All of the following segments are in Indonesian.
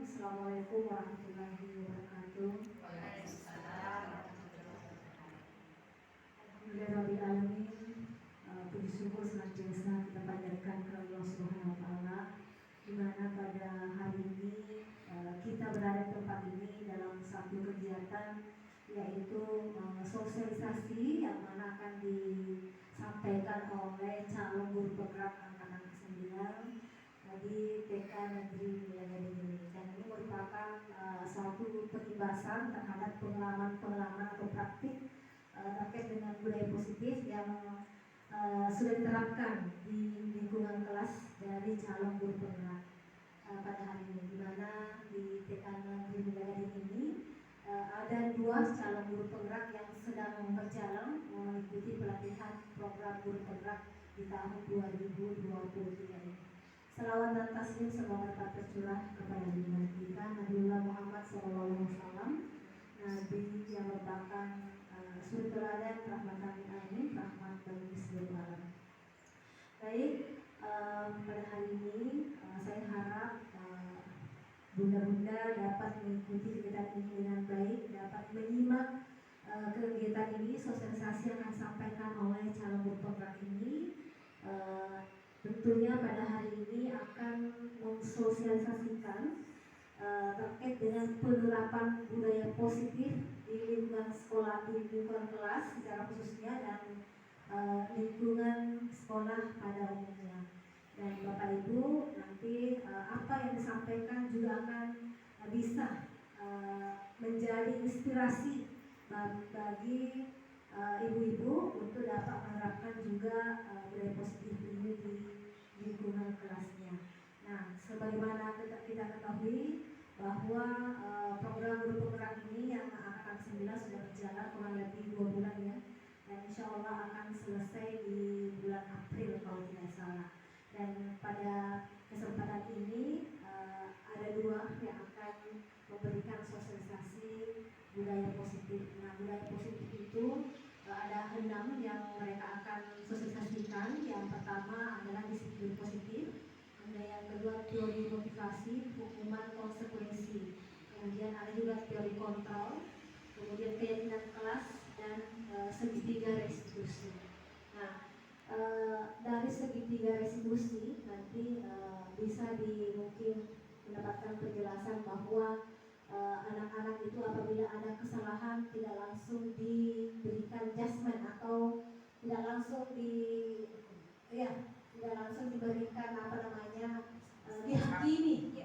Assalamualaikum warahmatullahi wabarakatuh. Waalaikumsalam. Alhamdulillahirabbil alamin. Puji syukur senantiasa kita panjatkan kepada Allah Subhanahu wa taala, di mana pada hari ini kita berada di tempat ini dalam satu kegiatan, yaitu sosialisasi yang mana akan disampaikan oleh calon guru penggerak angkatan 9 di TK Negeri Wilayah ini, dan ini merupakan satu pengibasan terhadap pengalaman atau praktik terkait dengan budaya positif yang sudah diterapkan di lingkungan kelas dari calon guru penggerak pada hari ini, di mana di TK Negeri Wilayah ini ada 2 calon guru penggerak yang sedang berjalan mengikuti pelatihan program guru penggerak di tahun 2023 ini. Selawat dan taslim semoga dapat tercurah kepada junjungan kita Nabiullah Muhammad SAW, Nabi yang merupakan suri teladan, rahmatan lil alamin, rahmat bagi seluruh alam. Baik, pada hari ini saya harap bunda-bunda dapat mengikuti kegiatan ini dengan baik, dapat menyimak kegiatan ini, sosialisasi yang akan disampaikan oleh calon guru penggerak ini. Tentunya pada hari ini akan mensosialisasikan terkait dengan penerapan budaya positif di lingkungan sekolah, di lingkungan kelas secara khususnya, dan lingkungan sekolah pada umumnya. Dan Bapak Ibu, nanti apa yang disampaikan juga akan bisa menjadi inspirasi bagi ibu-ibu untuk dapat menerapkan juga budaya positif ini di lingkungan kelasnya. Nah, sebagaimana kita ketahui bahwa program guru penggerak ini yang angkatan 9 sudah berjalan kurang lebih 2 bulan ya, dan insya Allah akan selesai di bulan April kalau tidak salah. Dan pada kesempatan ini ada 2 yang akan memberikan sosialisasi budaya positif. Nah, budaya positif itu ada 6 yang mereka akan sosialisasikan. Yang pertama adalah disiplin positif, kemudian yang kedua teori motivasi, hukuman konsekuensi, kemudian ada juga teori kontrol, kemudian keyakinan kelas, dan segitiga restitusi. Nah, dari segitiga restitusi nanti bisa mungkin mendapatkan penjelasan bahwa anak-anak itu apabila ada kesalahan tidak langsung diberikan judgement atau tidak langsung tidak langsung diberikan dihakimi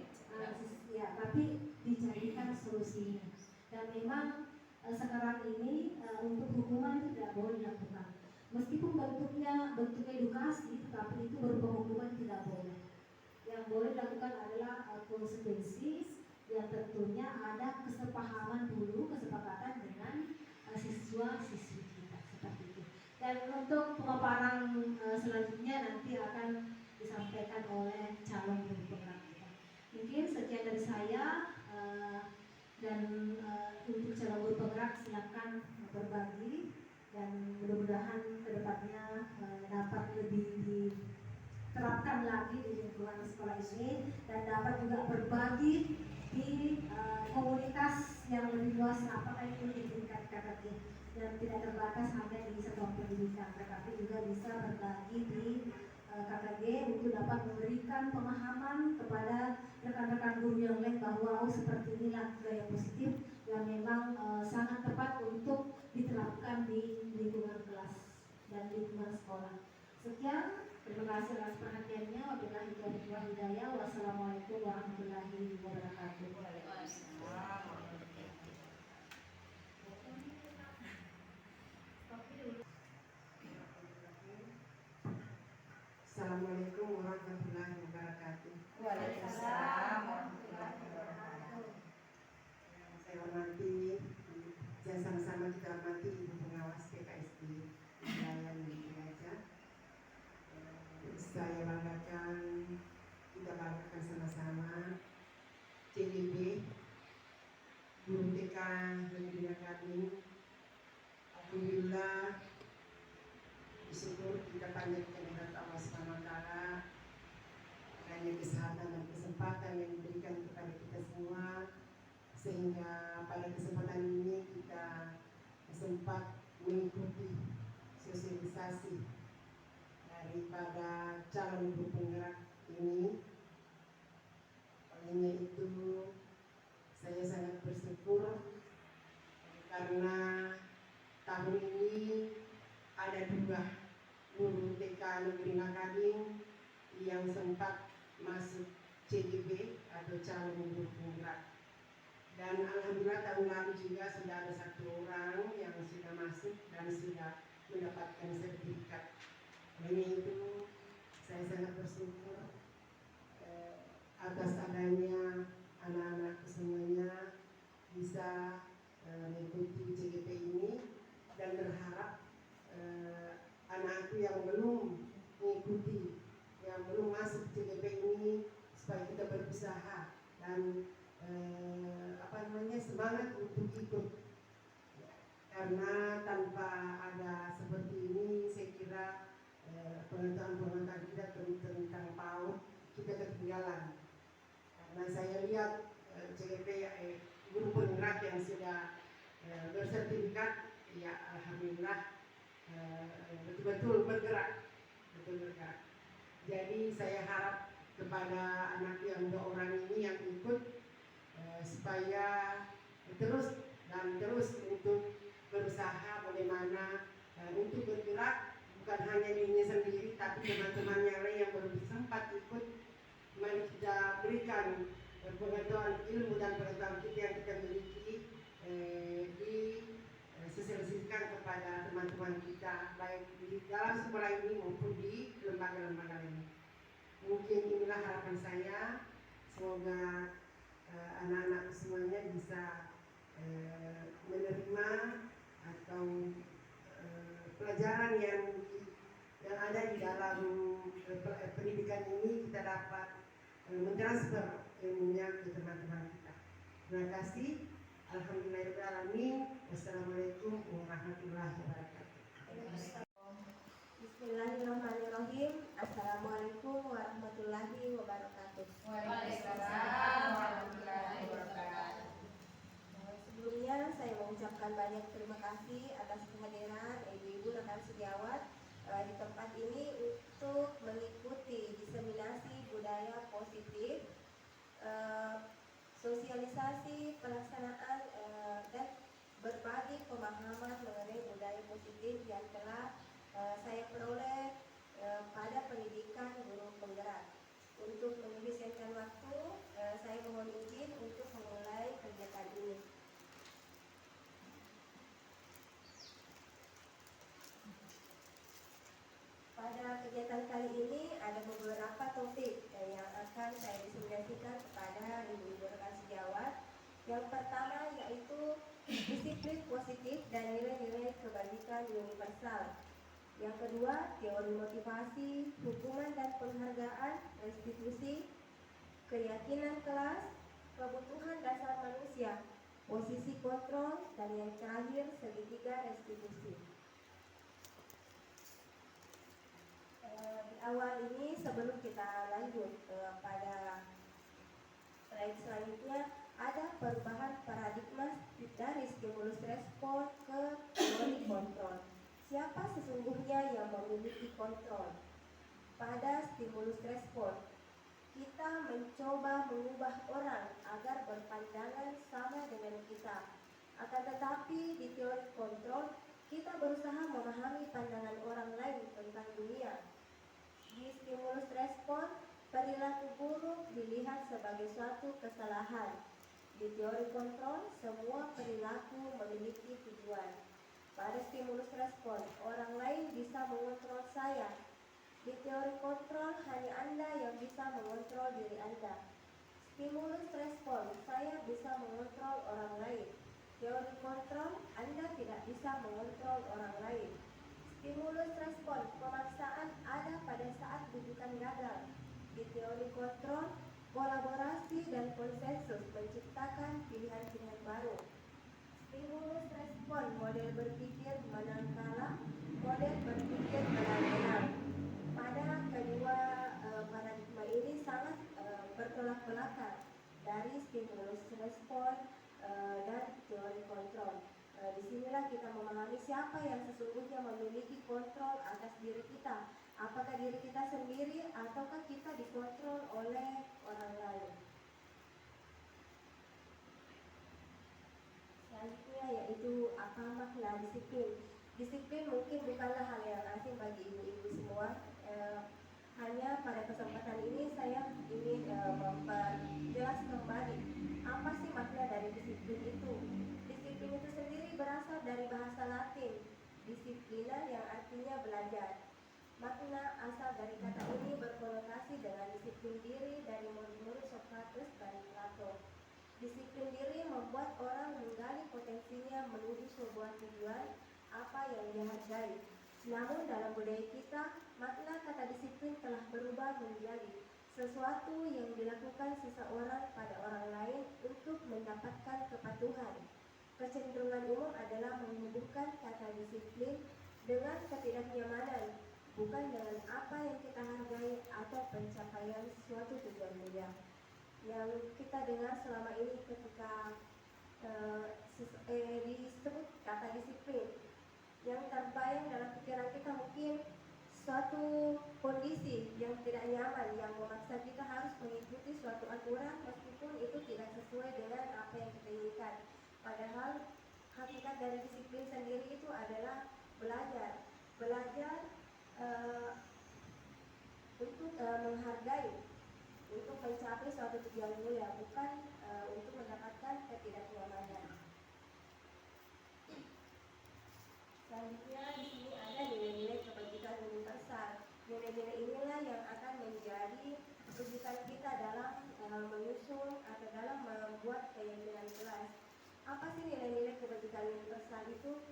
tapi dicarikan solusinya. Dan memang sekarang ini untuk hukuman tidak boleh dilakukan, meskipun bentuknya edukasi, tetapi itu berupa hukuman tidak boleh. Yang boleh dilakukan adalah konsekuensi, yang tentunya ada kesepakatan dengan siswa-siswi kita, seperti itu. Dan untuk pemaparan selanjutnya nanti akan disampaikan oleh calon guru penggerak kita. Mungkin sekian dari saya, dan untuk calon guru penggerak silakan berbagi, dan mudah-mudahan kedepannya dapat lebih diterapkan lagi di lingkungan sekolah ini, dan dapat juga berbagi di komunitas yang lebih luas, apakah itu di tingkat KKG, dan tidak terbatas hanya di satuan pendidikan, tetapi juga bisa berbagi di KKG untuk dapat memberikan pemahaman kepada rekan-rekan guru yang lain bahwa seperti inilah budaya positif yang memang sangat tepat untuk diterapkan di lingkungan kelas dan lingkungan sekolah. Sekian, terima kasih atas perhatiannya. Wabillahi taufiq wal hidayah. Wassalamualaikum warahmatullahi wabarakatuh. Assalamualaikum warahmatullahi wabarakatuh. Waalaikumsalam warahmatullahi wabarakatuh. Saya hormati, dan sama-sama kita hormati Ibu Pengawas PKSD Wilayah Cilacap. Saya banggakan, kita banggakan sama-sama CDB, guru TK Negeri kami. Alhamdulillah, bersyukur kita panjatkan kepada Allah Subhanahu wa taala hanya kesehatan dan kesempatan yang diberikan kepada kita semua sehingga pada kesempatan ini kita sempat mengikuti sosialisasi daripada calon ibu penggerak ini. Olehnya itu saya sangat bersyukur karena tahun ini ada 2 guru TK Negeri Ngakading yang sempat masuk CGP atau calon ibu penggerak. Dan alhamdulillah tahun lalu juga sudah ada 1 orang yang sudah masuk dan sudah mendapatkan sertifikat. Oleh itu saya sangat bersyukur atas adanya anak-anak semuanya bisa mengikuti CGP ini, dan berharap anak-anakku yang belum mengikuti, yang belum masuk CGP ini supaya kita berusaha dan semangat untuk ikut, karena tanpa ada seperti ini saya kira pengetahuan kita tentang PAUD kita ketinggalan. Karena saya lihat CGP guru penggerak yang sudah bersertifikat, ya alhamdulillah betul-betul bergerak. Jadi saya harap kepada anak yang 2 orang ini yang ikut supaya terus untuk berusaha bagaimana untuk bergerak, bukan hanya dirinya sendiri tapi teman-teman yang lain yang belum sempat ikut. Mari kita berikan pengetahuan ilmu dan pengetahuan kita yang kita miliki disosialisasikan kepada teman-teman kita, baik di dalam sekolah ini maupun di lembaga-lembaga lain. Mungkin inilah harapan saya, semoga anak-anak semuanya bisa menerima atau pelajaran yang ada di dalam pendidikan ini, kita dapat mentransfer ilmunya ke teman-teman kita. Terima kasih. Alhamdulillahirrahmanirrahim. Wassalamualaikum warahmatullahi wabarakatuh. Bismillahirrahmanirrahim. Assalamualaikum warahmatullahi wabarakatuh. Waalaikumsalam warahmatullahi wabarakatuh. Sebelumnya saya mengucapkan banyak terima kasih atas kehadiran ibu-ibu rekan sejawat di tempat ini untuk mengikuti diseminasi budaya positif, sosialisasi pelaksanaan dan berbagi pemahaman mengenai budaya positif yang telah saya peroleh pada pendidikan guru penggerak. Untuk menghabiskan waktu, saya mohon izin untuk memulai kegiatan ini. Pada kegiatan kali ini ada beberapa topik yang akan saya diseminasikan kepada ibu-ibu rekan sejawat. Yang pertama yaitu disiplin positif dan nilai-nilai kebajikan universal. Yang kedua, teori motivasi, hukuman dan penghargaan, restitusi, keyakinan kelas, kebutuhan dasar manusia, posisi kontrol, dan yang terakhir segitiga restitusi. Di awal ini sebelum kita lanjut pada slide selanjutnya, ada perubahan paradigma dari stimulus respon ke teori kontrol. Siapa sesungguhnya yang memiliki kontrol? Pada stimulus respon, kita mencoba mengubah orang agar berpandangan sama dengan kita. Akan tetapi di teori kontrol, kita berusaha memahami pandangan orang lain tentang dunia. Di stimulus respon, perilaku buruk dilihat sebagai suatu kesalahan. Di teori kontrol, semua perilaku memiliki tujuan. Pada stimulus respon, orang lain bisa mengontrol saya. Di teori kontrol, hanya Anda yang bisa mengontrol diri Anda. Stimulus respon, saya bisa mengontrol orang lain. Teori kontrol, Anda tidak bisa mengontrol orang lain. Stimulus respon, pemaksaan ada pada saat rujukan gagal. Di teori kontrol, kolaborasi dan konsensus menciptakan pilihan-pilihan baru. Stimulus respon, model berpikir menang kalah, model berpikir menang. Pada kedua paradigma ini sangat bertolak belakang. Dari stimulus respon, dengan teori kontrol. Disinilah kita memahami siapa yang sesungguhnya memiliki kontrol atas diri kita. Apakah diri kita sendiri ataukah kita dikontrol oleh orang lain. Selanjutnya yaitu apa makna disiplin. Disiplin mungkin bukanlah hal yang asing bagi ibu-ibu semua. Hanya pada kesempatan ini saya ingin memperjelas kembali apa sih makna dari disiplin itu. Disiplin itu sendiri berasal dari bahasa Latin disiplina yang artinya belajar. Makna asal dari kata ini berkonotasi dengan disiplin diri dari murid-murid Socrates dan Plato. Disiplin diri membuat orang menggali potensinya menuju sebuah tujuan apa yang dia hargai. Namun dalam budaya kita, makna kata disiplin telah berubah menjadi sesuatu yang dilakukan seseorang pada orang lain untuk mendapatkan kepatuhan. Kecenderungan umum adalah menghubungkan kata disiplin dengan ketidaknyamanan, bukan dengan apa yang kita hargai atau pencapaian suatu tujuan mulia. Yang kita dengar selama ini ketika disebut kata disiplin, yang terbayang dalam pikiran kita mungkin suatu kondisi yang tidak nyaman yang memaksa kita harus mengikuti suatu aturan meskipun itu tidak sesuai dengan apa yang kita inginkan. Padahal hakikat dari disiplin sendiri itu adalah belajar untuk menghargai, untuk mencapai suatu tujuan mulia, bukan untuk mendapatkan ketidaknyamanan. Selanjutnya di sini ada nilai-nilai kebajikan universal. Nilai-nilai inilah yang akan menjadi rujukan kita dalam menyusun atau dalam membuat keyakinan kelas. Apa sih nilai-nilai kebajikan universal itu?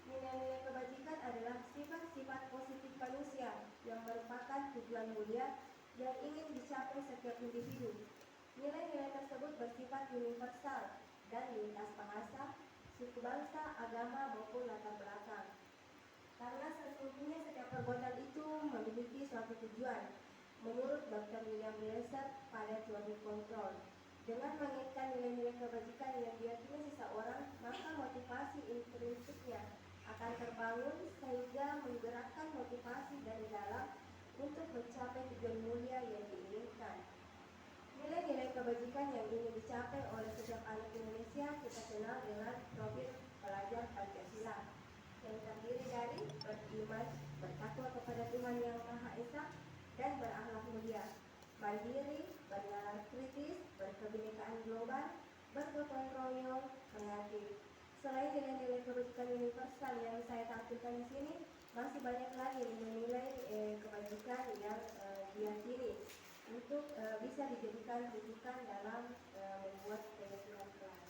Nilai-nilai kebajikan adalah sifat-sifat positif manusia yang merupakan tujuan mulia yang ingin dicapai setiap individu. Nilai-nilai tersebut bersifat universal dan lintas bahasa, suku bangsa, agama maupun latar belakang. Karena sesungguhnya setiap perbuatan itu memiliki suatu tujuan. Menurut Dr. William Glasser pada teori kontrol, dengan mengaitkan nilai-nilai kebajikan yang diyakini seseorang, maka motivasi intrinsiknya akan terbangun sehingga menggerakkan motivasi dari dalam untuk mencapai tujuan mulia yang diinginkan. Nilai-nilai kebajikan yang ingin dicapai oleh setiap anak Indonesia kita kenal dengan profil pelajar Pancasila, yang terdiri dari beriman, bertakwa kepada Tuhan Yang Maha Esa, dan berakhlak mulia, mandiri, bernalar kritis, berkebinekaan global, bergotong royong, kreatif. Selain nilai-nilai kebajikan universal yang saya tampilkan di sini, masih banyak lagi nilai-nilai kebajikan yang diyakini untuk bisa dijadikan rujukan dalam membuat keyakinan kelas.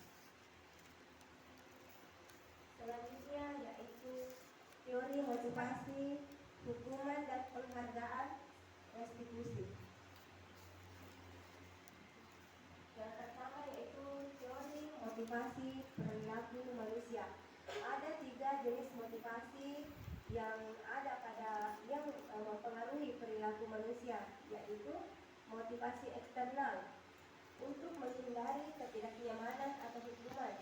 Selanjutnya yaitu teori motivasi, hukuman dan penghargaan restitusi. Yang pertama yaitu teori motivasi perilaku manusia. Ada 3 jenis motivasi yang ada yang mempengaruhi perilaku manusia, yaitu motivasi eksternal untuk menghindari ketidaknyamanan atau hukuman.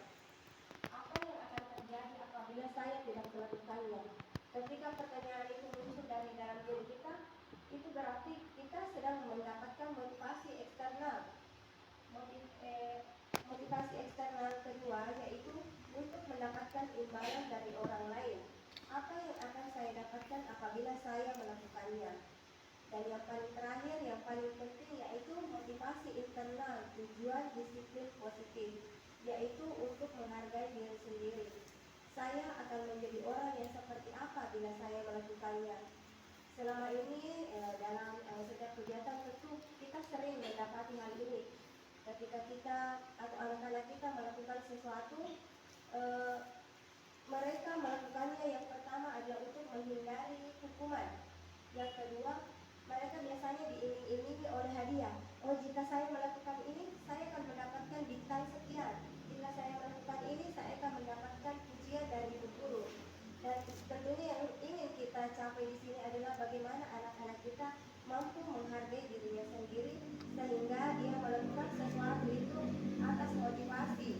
Apa yang akan terjadi apabila saya tidak melakukannya? Ketika pertanyaan itu muncul dari dalam diri kita, itu berarti kita sedang mendapatkan motivasi eksternal. Motivasi eksternal kedua yaitu untuk mendapatkan imbalan dari orang lain. Apa yang akan saya dapatkan apabila saya melakukannya? Dan yang paling terakhir, yang paling penting yaitu motivasi internal, tujuan disiplin positif, yaitu untuk menghargai diri sendiri. Saya akan menjadi orang yang seperti apa bila saya melakukannya. Selama ini dalam setiap kegiatan tentu kita sering mendapati hal ini. Ketika kita atau anak-anak kita melakukan sesuatu, mereka melakukannya yang pertama adalah untuk menghindari hukuman. Yang kedua, mereka biasanya diiming-imingi oleh hadiah. Oh, jika saya melakukan ini, saya akan mendapatkan bintang sekian. Jika saya melakukan ini, saya akan mendapatkan pujian dari guru. Dan tentunya yang ingin kita capai di sini adalah bagaimana anak-anak kita mampu menghargai dirinya sendiri sehingga dia melakukan sesuatu itu atas motivasi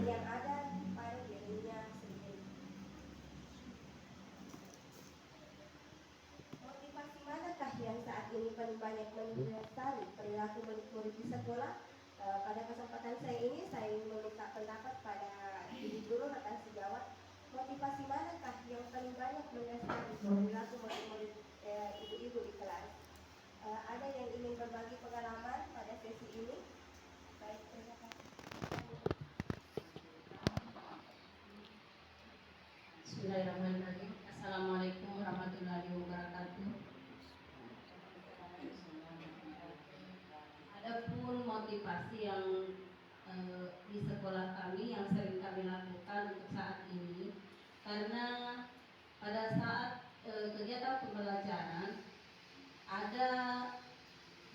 yang ada sekolah. Pada kesempatan saya ini saya ingin meminta pendapat pada ibu guru rekan sejawat, motivasi manakah yang paling banyak mendasari perilaku murid-murid ibu-ibu di kelas? Ada yang ingin berbagi pengalaman pada sesi ini? Baik, terima kasih. Bismillahirrahmanirrahim. Assalamualaikum warahmatullahi wabarakatuh. Adapun motivasi yang di sekolah kami yang sering kami lakukan untuk saat ini, karena pada saat kegiatan pembelajaran ada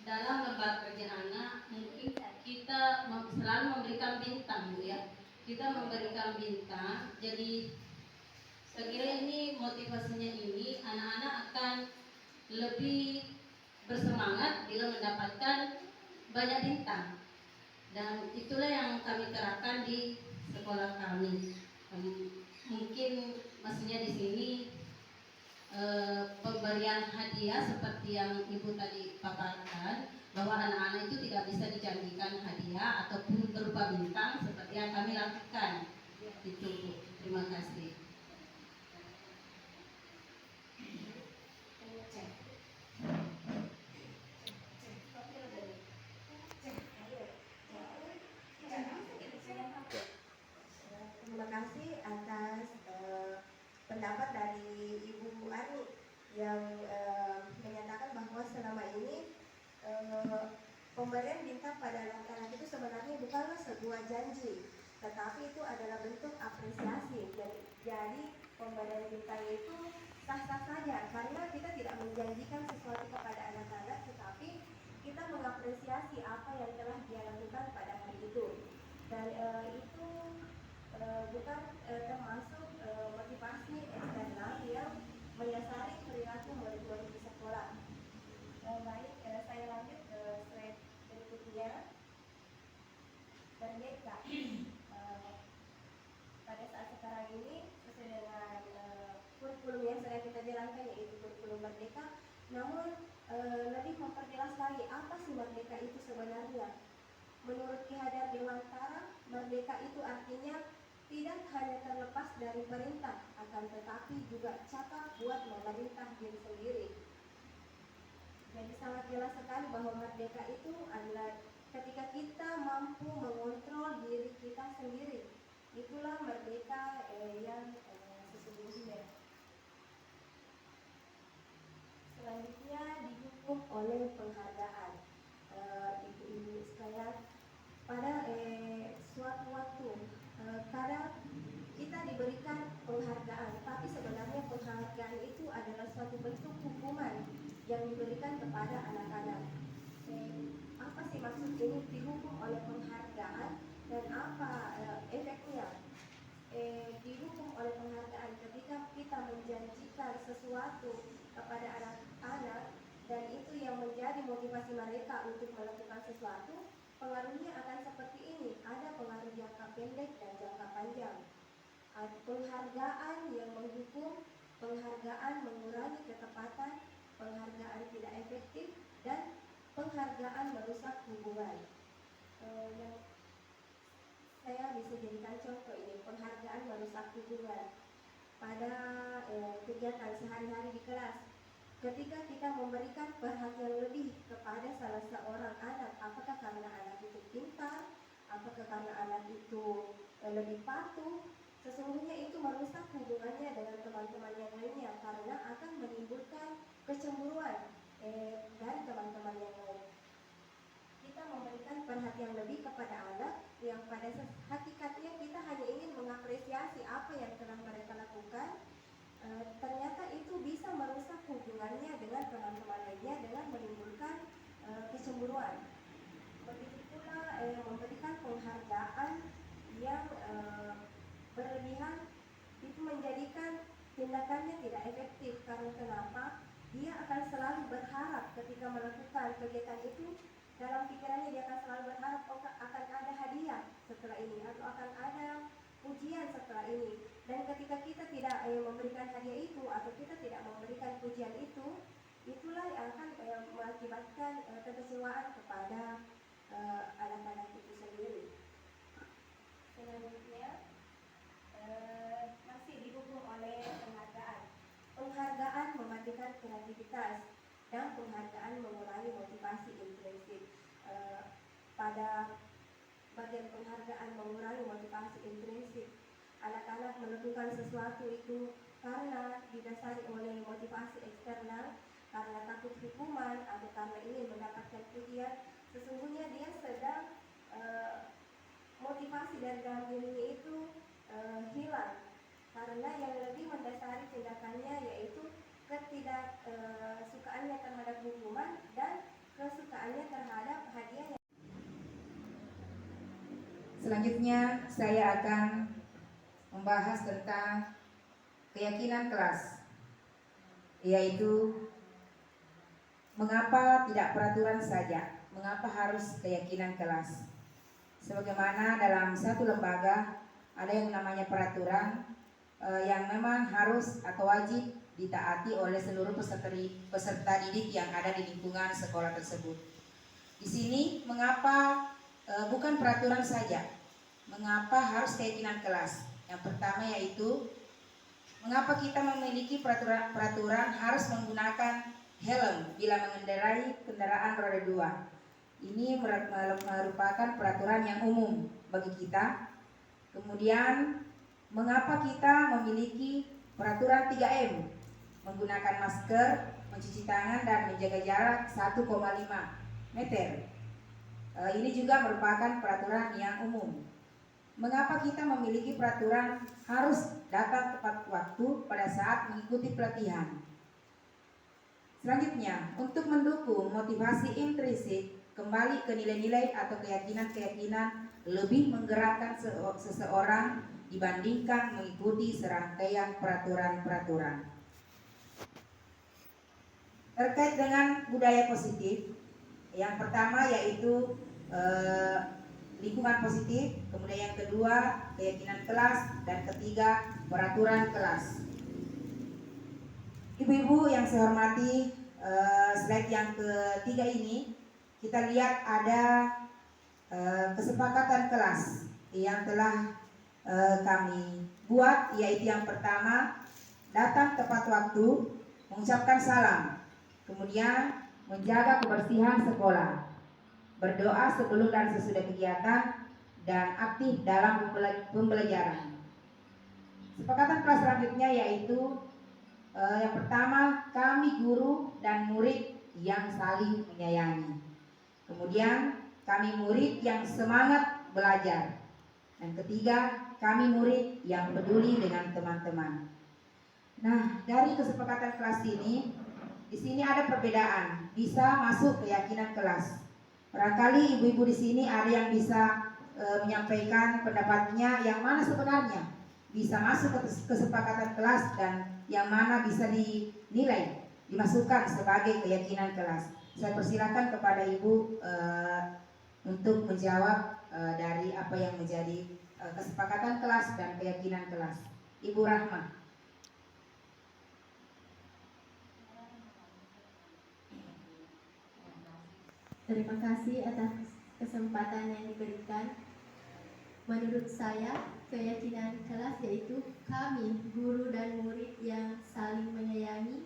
dalam lembar kerja anak, mungkin kita selalu memberikan bintang, Bu ya. Kita memberikan bintang, jadi saya kira ini motivasinya ini anak-anak akan lebih bersemangat bila mendapatkan banyak bintang, dan itulah yang kami terapkan di sekolah kami. Mungkin maksudnya di sini pemberian hadiah seperti yang Ibu tadi paparkan, bahwa anak-anak itu tidak bisa dijanjikan hadiah ataupun berupa bintang seperti yang kami lakukan. Itu Bu. Terima kasih. Terima kasih atas pendapat dari Ibu Ani yang menyatakan bahwa selama ini pemberian bintang pada anak-anak itu sebenarnya bukanlah sebuah janji, tetapi itu adalah bentuk apresiasi. Jadi pemberian bintang itu sah-sah saja karena kita tidak menjanjikan sesuatu kepada anak-anak, tetapi kita mengapresiasi apa yang telah dia lakukan pada hari itu. Dan itu bukan termasuk motivasi eksternal yang mendasari perilaku murid-murid di sekolah. Baik, saya lanjut ke slide berikutnya. Merdeka. Pada saat sekarang ini sesuai dengan kurikulum yang sedang kita jalankan, yaitu kurikulum Merdeka, namun lebih memperjelas lagi apa sih merdeka itu sebenarnya. Menurut Ki Hajar Dewantara, merdeka itu artinya tidak hanya terlepas dari perintah, akan tetapi juga cakap buat memerintah diri sendiri. Jadi sangat jelas sekali bahwa merdeka itu adalah ketika kita mampu mengontrol diri kita sendiri. Itulah merdeka yang sesungguhnya. Selanjutnya didukung oleh penghargaan. Ibu-ibu sekalian, pada suatu waktu kadang kita diberikan penghargaan, tapi sebenarnya penghargaan itu adalah suatu bentuk hukuman yang diberikan kepada anak-anak. Apa sih maksud ini dihukum oleh penghargaan dan apa efeknya? Dihukum oleh penghargaan ketika kita menjanjikan sesuatu kepada anak-anak dan itu yang menjadi motivasi mereka untuk melakukan sesuatu. Pengaruhnya akan seperti ini, ada pengaruh jangka pendek dan jangka panjang. Penghargaan yang menghukum, penghargaan mengurangi ketepatan, penghargaan tidak efektif, dan penghargaan merusak hubungan. Saya bisa jadikan contoh ini, penghargaan merusak hubungan. Pada kegiatan sehari-hari di kelas, ketika kita memberikan perhatian lebih kepada salah seorang anak, apakah karena anak itu pintar, apakah karena anak itu lebih patuh, sesungguhnya itu merusak hubungannya dengan teman-teman yang lainnya karena akan menimbulkan kecemburuan dari teman-teman yang lain. Kita memberikan perhatian lebih kepada anak yang pada hakikatnya kita hanya ingin mengapresiasi apa yang telah mereka lakukan. Ternyata itu bisa merusak hubungannya dengan teman-teman lainnya dengan menimbulkan kecemburuan. Begitu pula memberikan penghargaan yang berlebihan itu menjadikan tindakannya tidak efektif. Karena kenapa? Dia akan selalu berharap ketika melakukan kegiatan itu, dalam pikirannya dia akan selalu berharap akan ada hadiah setelah ini atau akan ada pujian setelah ini. Dan ketika kita tidak memberikan hadiah itu atau kita tidak memberikan pujian itu, itulah yang akan mengakibatkan kekecewaan kepada anak-anak itu sendiri. Selanjutnya masih didukung oleh penghargaan. Penghargaan mematikan kreativitas dan penghargaan mengurangi motivasi intrinsik. Pada bagian penghargaan mengurangi motivasi intrinsik, anak-anak melakukan sesuatu itu karena didasari oleh motivasi eksternal, karena takut hukuman atau karena ingin mendapatkan pujian. Sesungguhnya dia sedang motivasi dari dalam dirinya itu hilang, karena yang lebih mendasari tindakannya yaitu ketidaksukaannya terhadap hukuman dan kesukaannya terhadap hadiah. Selanjutnya saya akan membahas tentang keyakinan kelas, yaitu mengapa tidak peraturan saja, mengapa harus keyakinan kelas. Sebagaimana dalam satu lembaga ada yang namanya peraturan yang memang harus atau wajib ditaati oleh seluruh peserta didik yang ada di lingkungan sekolah tersebut. Di sini mengapa bukan peraturan saja, mengapa harus keyakinan kelas. Yang pertama yaitu mengapa kita memiliki peraturan harus menggunakan helm bila mengendarai kendaraan roda 2. Ini merupakan peraturan yang umum bagi kita. Kemudian mengapa kita memiliki peraturan 3M, menggunakan masker, mencuci tangan, dan menjaga jarak 1,5 meter. Ini juga merupakan peraturan yang umum. Mengapa kita memiliki peraturan harus datang tepat waktu pada saat mengikuti pelatihan? Selanjutnya, untuk mendukung motivasi intrinsik, kembali ke nilai-nilai atau keyakinan-keyakinan lebih menggerakkan seseorang dibandingkan mengikuti serangkaian peraturan-peraturan. Terkait dengan budaya positif, yang pertama yaitu lingkungan positif, kemudian yang kedua keyakinan kelas, dan ketiga peraturan kelas. Ibu-ibu yang saya hormati, slide yang ketiga ini kita lihat ada kesepakatan kelas yang telah kami buat, yaitu yang pertama datang tepat waktu, mengucapkan salam, kemudian menjaga kebersihan sekolah, berdoa sebelum dan sesudah kegiatan, dan aktif dalam pembelajaran. Kesepakatan kelas selanjutnya yaitu yang pertama, kami guru dan murid yang saling menyayangi. Kemudian kami murid yang semangat belajar. Dan ketiga, kami murid yang peduli dengan teman-teman. Nah, dari kesepakatan kelas ini, di sini ada perbedaan, bisa masuk keyakinan kelas. Barangkali ibu-ibu di sini ada yang bisa menyampaikan pendapatnya yang mana sebenarnya bisa masuk ke kesepakatan kelas dan yang mana bisa dinilai dimasukkan sebagai keyakinan kelas. Saya persilakan kepada ibu untuk menjawab dari apa yang menjadi kesepakatan kelas dan keyakinan kelas. Ibu Rahma. Terima kasih atas kesempatan yang diberikan. Menurut saya, keyakinan kelas yaitu kami guru dan murid yang saling menyayangi,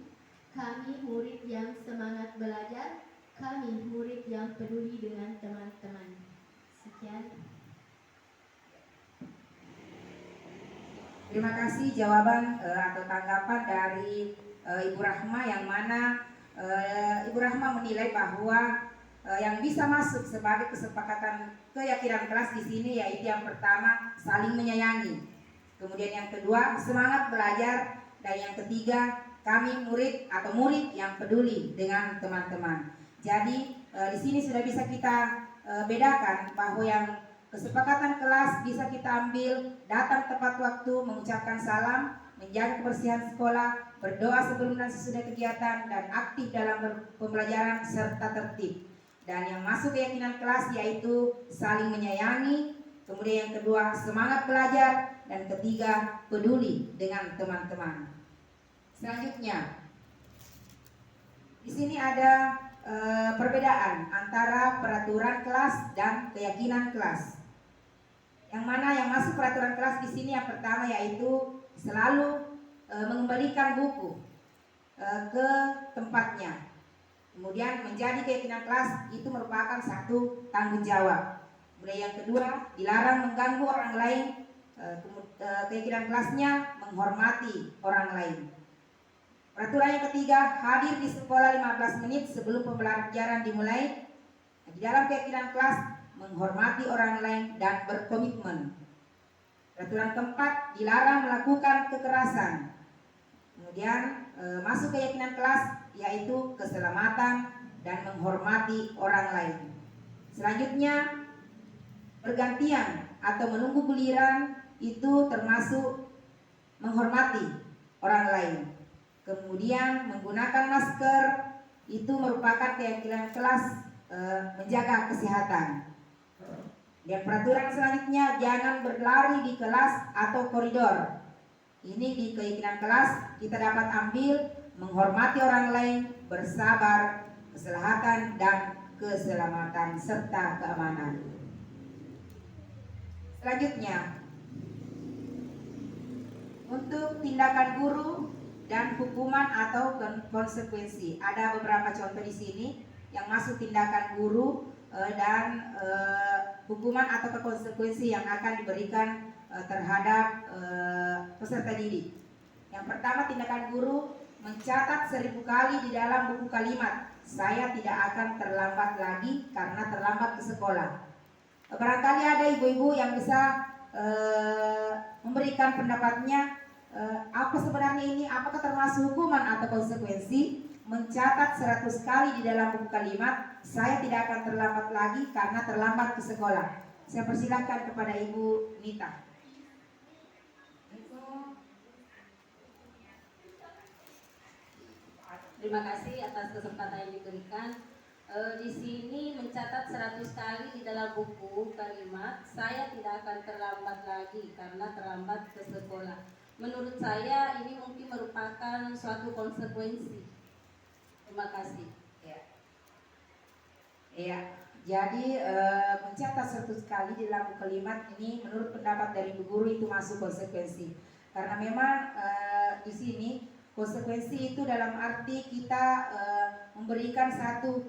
kami murid yang semangat belajar, kami murid yang peduli dengan teman-teman. Sekian. Terima kasih jawaban atau tanggapan dari Ibu Rahma, yang mana Ibu Rahma menilai bahwa yang bisa masuk sebagai kesepakatan keyakinan kelas di sini yaitu yang pertama saling menyayangi, kemudian yang kedua semangat belajar, dan yang ketiga kami murid atau murid yang peduli dengan teman-teman. Jadi di sini sudah bisa kita bedakan bahwa yang kesepakatan kelas bisa kita ambil datang tepat waktu, mengucapkan salam, menjaga kebersihan sekolah, berdoa sebelum dan sesudah kegiatan, dan aktif dalam pembelajaran serta tertib. Dan yang masuk keyakinan kelas yaitu saling menyayangi, kemudian yang kedua semangat belajar, dan ketiga peduli dengan teman-teman. Selanjutnya, di sini ada perbedaan antara peraturan kelas dan keyakinan kelas. Yang mana yang masuk peraturan kelas di sini yang pertama yaitu selalu mengembalikan buku ke tempatnya. Kemudian menjadi keyakinan kelas itu merupakan satu tanggung jawab. Kemudian yang kedua, dilarang mengganggu orang lain. Keyakinan kelasnya menghormati orang lain. Peraturan yang ketiga, hadir di sekolah 15 menit sebelum pembelajaran dimulai. Di dalam keyakinan kelas, menghormati orang lain dan berkomitmen. Peraturan keempat, dilarang melakukan kekerasan. Kemudian masuk keyakinan kelas yaitu keselamatan dan menghormati orang lain. Selanjutnya, bergantian atau menunggu giliran itu termasuk menghormati orang lain. Kemudian menggunakan masker itu merupakan keyakinan kelas menjaga kesehatan. Dan peraturan selanjutnya, jangan berlari di kelas atau koridor. Ini di keyakinan kelas kita dapat ambil menghormati orang lain, bersabar, kesehatan dan keselamatan serta keamanan. Selanjutnya, untuk tindakan guru dan hukuman atau konsekuensi. Ada beberapa contoh di sini yang masuk tindakan guru dan hukuman atau konsekuensi yang akan diberikan terhadap peserta didik. Yang pertama, tindakan guru mencatat 1000 kali di dalam buku kalimat, saya tidak akan terlambat lagi karena terlambat ke sekolah. Barangkali ada ibu-ibu yang bisa memberikan pendapatnya, apa sebenarnya ini, apakah termasuk hukuman atau konsekuensi mencatat 100 kali di dalam buku kalimat, saya tidak akan terlambat lagi karena terlambat ke sekolah. Saya persilakan kepada Ibu Nita. Terima kasih atas kesempatan yang diberikan. Di sini mencatat 100 kali di dalam buku kalimat, saya tidak akan terlambat lagi karena terlambat ke sekolah. Menurut saya ini mungkin merupakan suatu konsekuensi. Terima kasih. Ya, jadi mencatat 100 kali di dalam buku kalimat ini menurut pendapat dari Bu Guru itu masuk konsekuensi. Karena memang di sini konsekuensi itu dalam arti kita memberikan satu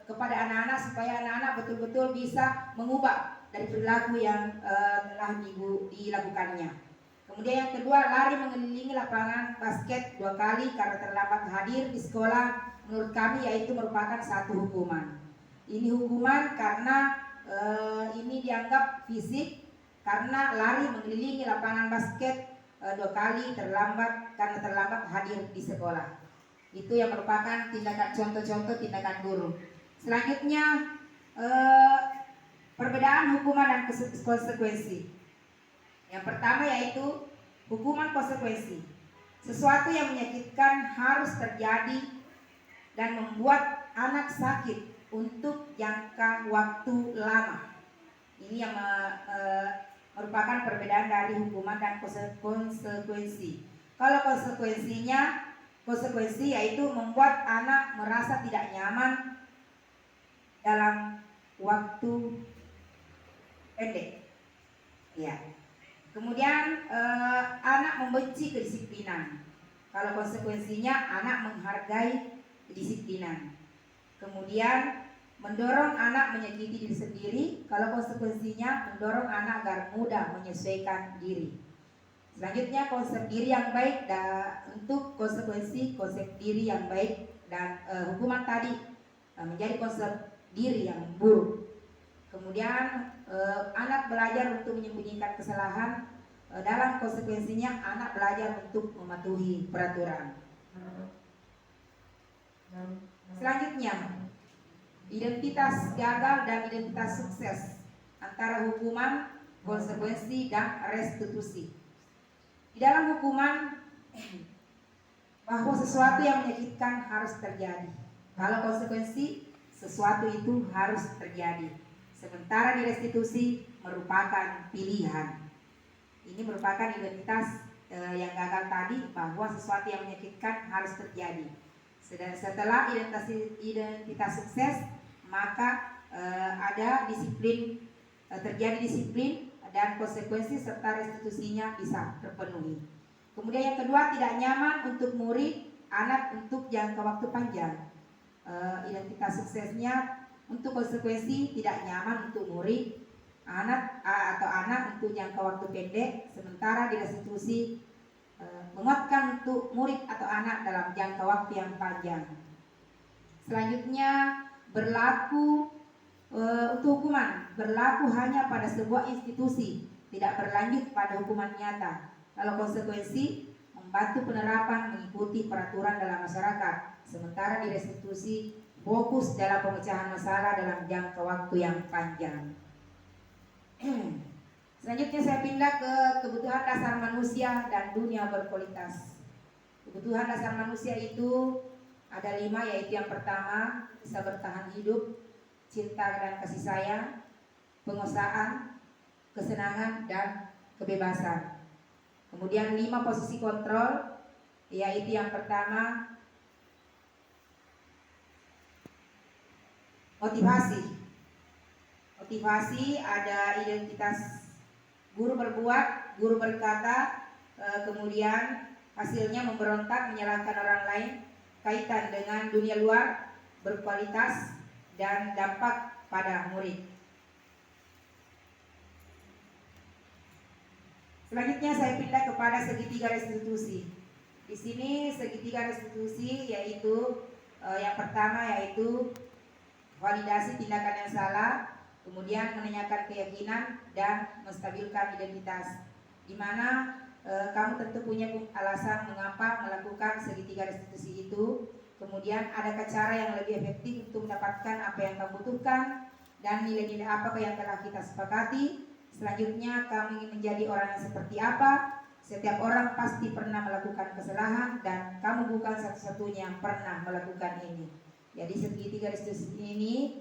kepada anak-anak supaya anak-anak betul-betul bisa mengubah dari perilaku yang telah dilakukannya. Kemudian yang kedua, lari mengelilingi lapangan basket 2 kali karena terlambat hadir di sekolah. Menurut kami yaitu merupakan satu hukuman. Ini hukuman karena ini dianggap fisik karena lari mengelilingi lapangan basket 2 kali karena terlambat hadir di sekolah. Itu yang merupakan tindakan contoh-contoh tindakan guru. Selanjutnya perbedaan hukuman dan konsekuensi. Yang pertama yaitu hukuman konsekuensi. Sesuatu yang menyakitkan harus terjadi dan membuat anak sakit untuk jangka waktu lama. Ini yang merupakan perbedaan dari hukuman dan konsekuensi. Kalau konsekuensi yaitu membuat anak merasa tidak nyaman dalam waktu pendek. Ya. Kemudian anak membenci kedisiplinan. Kalau konsekuensinya anak menghargai kedisiplinan. Kemudian mendorong anak menyakiti diri sendiri. Kalau konsekuensinya mendorong anak agar mudah menyesuaikan diri. Selanjutnya konsep diri yang baik untuk konsekuensi konsep diri yang baik dan hukuman tadi menjadi konsep diri yang buruk. Kemudian anak belajar untuk menyembunyikan kesalahan. Dalam konsekuensinya anak belajar untuk mematuhi peraturan. Selanjutnya, identitas gagal dan identitas sukses antara hukuman, konsekuensi dan restitusi. Di dalam hukuman bahwa sesuatu yang menyakitkan harus terjadi. Kalau konsekuensi sesuatu itu harus terjadi. Sementara di restitusi merupakan pilihan. Ini merupakan identitas yang gagal tadi bahwa sesuatu yang menyakitkan harus terjadi. Setelah identitas sukses, maka ada disiplin, terjadi disiplin dan konsekuensi serta restitusinya bisa terpenuhi. Kemudian yang kedua, tidak nyaman untuk murid anak untuk jangka waktu panjang. Identitas suksesnya untuk konsekuensi tidak nyaman untuk murid anak untuk jangka waktu pendek, sementara di restitusi menguatkan untuk murid atau anak dalam jangka waktu yang panjang. Selanjutnya berlaku untuk hukuman, berlaku hanya pada sebuah institusi, tidak berlanjut pada hukuman nyata. Kalau konsekuensi membantu penerapan mengikuti peraturan dalam masyarakat, sementara di restitusi fokus dalam pemecahan masalah dalam jangka waktu yang panjang. Selanjutnya saya pindah ke kebutuhan dasar manusia dan dunia berkualitas. Kebutuhan dasar manusia itu ada 5, yaitu yang pertama bisa bertahan hidup, cinta dan kasih sayang, penguasaan, kesenangan dan kebebasan. Kemudian 5 posisi kontrol, yaitu yang pertama motivasi. Motivasi ada identitas guru berbuat, guru berkata, kemudian hasilnya memberontak, menyalahkan orang lain, kaitan dengan dunia luar, berkualitas, dan dampak pada murid. Selanjutnya saya pindah kepada segitiga restitusi. Di sini segitiga restitusi yaitu yang pertama yaitu validasi tindakan yang salah, kemudian menanyakan keyakinan dan menstabilkan identitas. Di mana kamu tentu punya alasan mengapa melakukan segitiga restitusi itu. Kemudian adakah cara yang lebih efektif untuk mendapatkan apa yang kamu butuhkan, dan nilai-nilai apakah yang telah kita sepakati. Selanjutnya kamu ingin menjadi orang yang seperti apa. Setiap orang pasti pernah melakukan kesalahan dan kamu bukan satu-satunya yang pernah melakukan ini. Jadi segitiga restitusi ini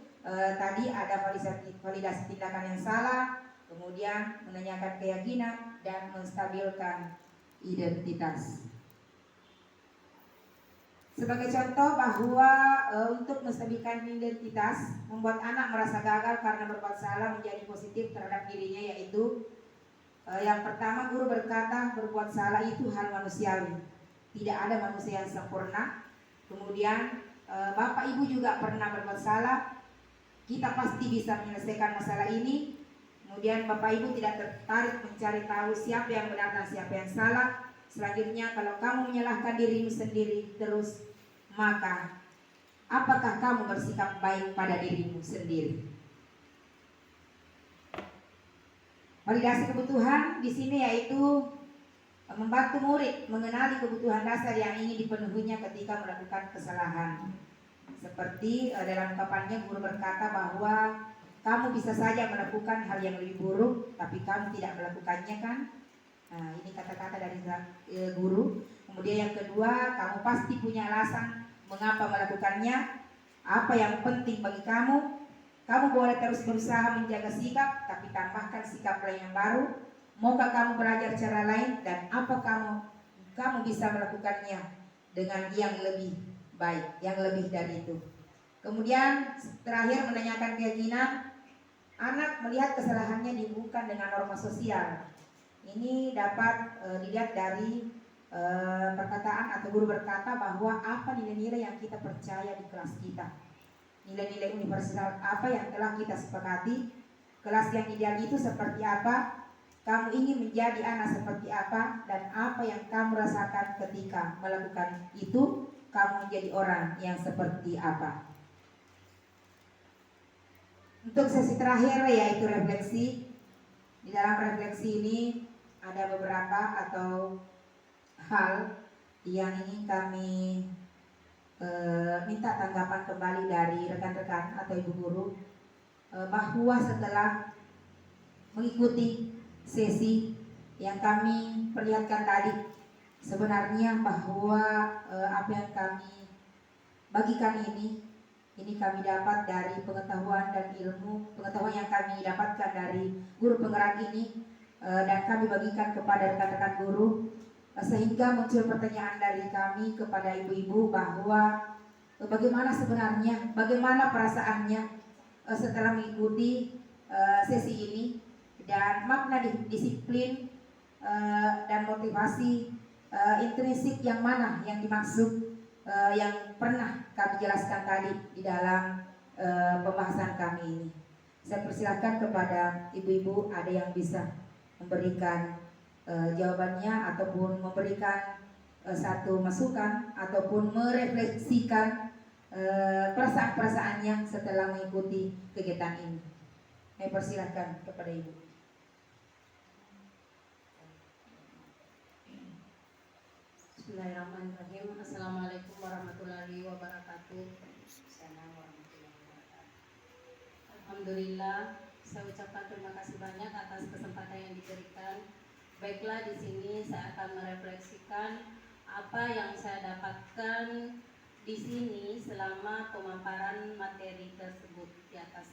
tadi ada validasi tindakan yang salah, kemudian menanyakan keyakinan dan menstabilkan identitas. Sebagai contoh bahwa untuk menstabilkan identitas, membuat anak merasa gagal karena berbuat salah menjadi positif terhadap dirinya, yaitu yang pertama, guru berkata berbuat salah itu hal manusiawi, tidak ada manusia yang sempurna. Kemudian bapak ibu juga pernah berbuat salah, kita pasti bisa menyelesaikan masalah ini. Kemudian bapak ibu tidak tertarik mencari tahu siapa yang benar dan siapa yang salah. Selanjutnya, kalau kamu menyalahkan dirimu sendiri terus, maka apakah kamu bersikap baik pada dirimu sendiri? Validasi kebutuhan di sini yaitu membantu murid mengenali kebutuhan dasar yang ingin dipenuhinya ketika melakukan kesalahan. Seperti dalam ungkapannya, guru berkata bahwa kamu bisa saja melakukan hal yang lebih buruk, tapi kamu tidak melakukannya, kan? Nah, ini kata-kata dari guru. Kemudian yang kedua, kamu pasti punya alasan mengapa melakukannya. Apa yang penting bagi kamu? Kamu boleh terus berusaha menjaga sikap, tapi tambahkan sikap lain yang baru. Maukah kamu belajar cara lain, dan apa kamu bisa melakukannya dengan yang lebih baik, yang lebih dari itu. Kemudian terakhir, menanyakan keyakinan. Anak melihat kesalahannya dihubungkan dengan norma sosial. Ini dapat dilihat dari perkataan atau guru berkata bahwa apa nilai-nilai yang kita percaya di kelas kita, nilai-nilai universal apa yang telah kita sepakati. Kelas yang ideal itu seperti apa, kamu ingin menjadi anak seperti apa, dan apa yang kamu rasakan ketika melakukan itu, kamu menjadi orang yang seperti apa. Untuk sesi terakhir yaitu refleksi. Di dalam refleksi ini ada beberapa atau hal yang ingin kami minta tanggapan kembali dari rekan-rekan atau ibu guru, bahwa setelah mengikuti sesi yang kami perlihatkan tadi, sebenarnya bahwa apa yang kami bagikan ini kami dapat dari pengetahuan dan ilmu pengetahuan yang kami dapatkan dari guru penggerak ini, dan kami bagikan kepada rekan-rekan guru. sehingga muncul pertanyaan dari kami kepada ibu-ibu bahwa bagaimana sebenarnya, bagaimana perasaannya setelah mengikuti sesi ini, dan makna disiplin dan motivasi intrinsik yang mana yang dimaksud yang pernah kami jelaskan tadi di dalam pembahasan kami ini. Saya persilakan kepada ibu-ibu, ada yang bisa memberikan jawabannya ataupun memberikan satu masukan ataupun merefleksikan perasaan-perasaannya setelah mengikuti kegiatan ini. Saya persilakan kepada ibu. Bismillahirrahmanirrahim. Assalamualaikum warahmatullahi wabarakatuh. Alhamdulillah, saya ucapkan terima kasih banyak atas kesempatan yang diberikan. Baiklah, di sini saya akan merefleksikan apa yang saya dapatkan di sini selama pemaparan materi tersebut di atas.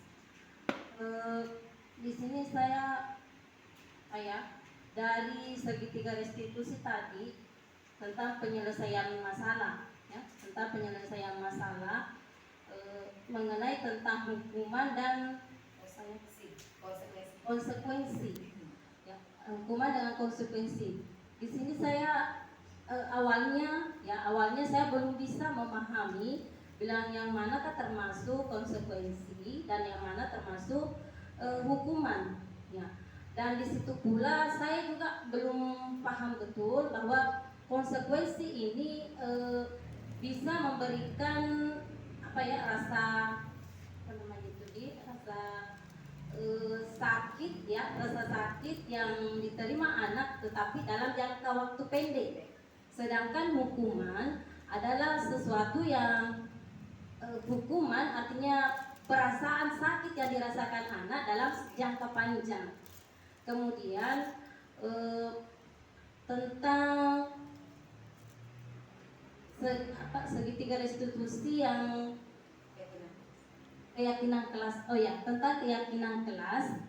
Di sini saya dari segitiga restitusi tadi tentang penyelesaian masalah, ya, tentang penyelesaian masalah mengenai tentang hukuman dan konsekuensi, ya, hukuman dengan konsekuensi. Di sini saya awalnya saya belum bisa memahami bilang yang manakah termasuk konsekuensi dan yang mana termasuk hukuman, ya. Dan di situ pula saya juga belum paham betul bahwa konsekuensi ini bisa memberikan rasa sakit, ya, rasa sakit yang diterima anak tetapi dalam jangka waktu pendek. Sedangkan hukuman adalah sesuatu yang hukuman artinya perasaan sakit yang dirasakan anak dalam jangka panjang. Kemudian tentang segitiga restitusi yang keyakinan kelas. Tentang keyakinan kelas.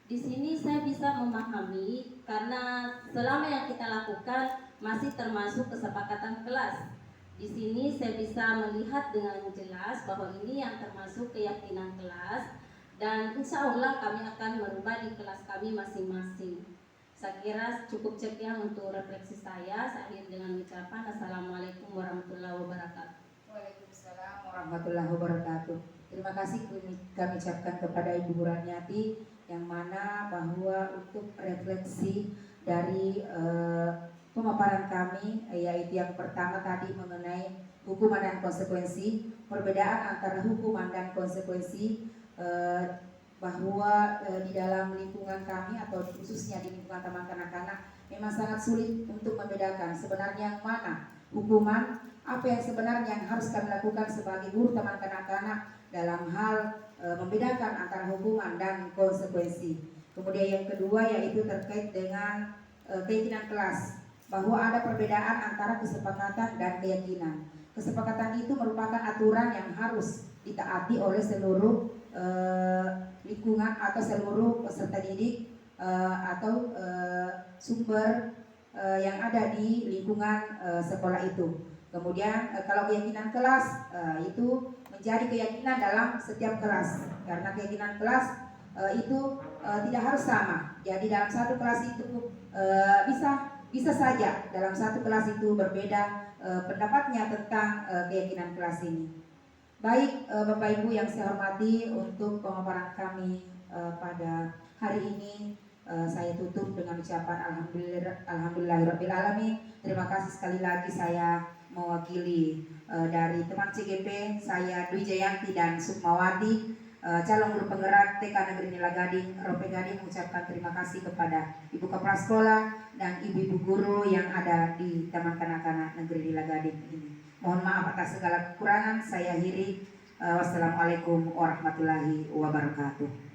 Di sini saya bisa memahami karena selama yang kita lakukan masih termasuk kesepakatan kelas. Di sini saya bisa melihat dengan jelas bahwa ini yang termasuk keyakinan kelas, dan insya Allah kami akan merubah di kelas kami masing-masing. Saya kira cukup sekian untuk refleksi saya. Saya akhiri dengan ucapan Assalamualaikum warahmatullahi wabarakatuh. Waalaikumsalam warahmatullahi wabarakatuh. Terima kasih kami ucapkan kepada Ibu Buraniati, yang mana bahwa untuk refleksi dari pemaparan kami, yaitu yang pertama tadi mengenai hukuman dan konsekuensi, perbedaan antara hukuman dan konsekuensi, bahwa di dalam lingkungan kami atau khususnya di lingkungan taman kanak-kanak memang sangat sulit untuk membedakan sebenarnya yang mana hukuman, apa yang sebenarnya yang harus kami lakukan sebagai guru taman kanak-kanak dalam hal membedakan antara hukuman dan konsekuensi. Kemudian yang kedua yaitu terkait dengan keyakinan kelas, bahwa ada perbedaan antara kesepakatan dan keyakinan. Kesepakatan itu merupakan aturan yang harus ditaati oleh seluruh lingkungan atau seluruh peserta didik atau sumber yang ada di lingkungan sekolah itu. Kemudian kalau keyakinan kelas itu menjadi keyakinan dalam setiap kelas, karena keyakinan kelas itu tidak harus sama. Jadi dalam satu kelas itu bisa saja dalam satu kelas itu berbeda pendapatnya tentang keyakinan kelas ini. Baik Bapak Ibu yang saya hormati, untuk pemaparan kami pada hari ini saya tutup dengan ucapan alhamdulillahirabbil alamin. Terima kasih sekali lagi. Saya mewakili dari teman CGP, saya Dwi Jayanti dan Sukmawati, calon guru penggerak TK Negeri Nila Gading, Rope Gading, mengucapkan terima kasih kepada Ibu Kepala Sekolah dan ibu-ibu guru yang ada di Taman Kanak-kanak Negeri Nila Gading ini. Mohon maaf atas segala kekurangan. Saya akhiri. Wassalamualaikum warahmatullahi wabarakatuh.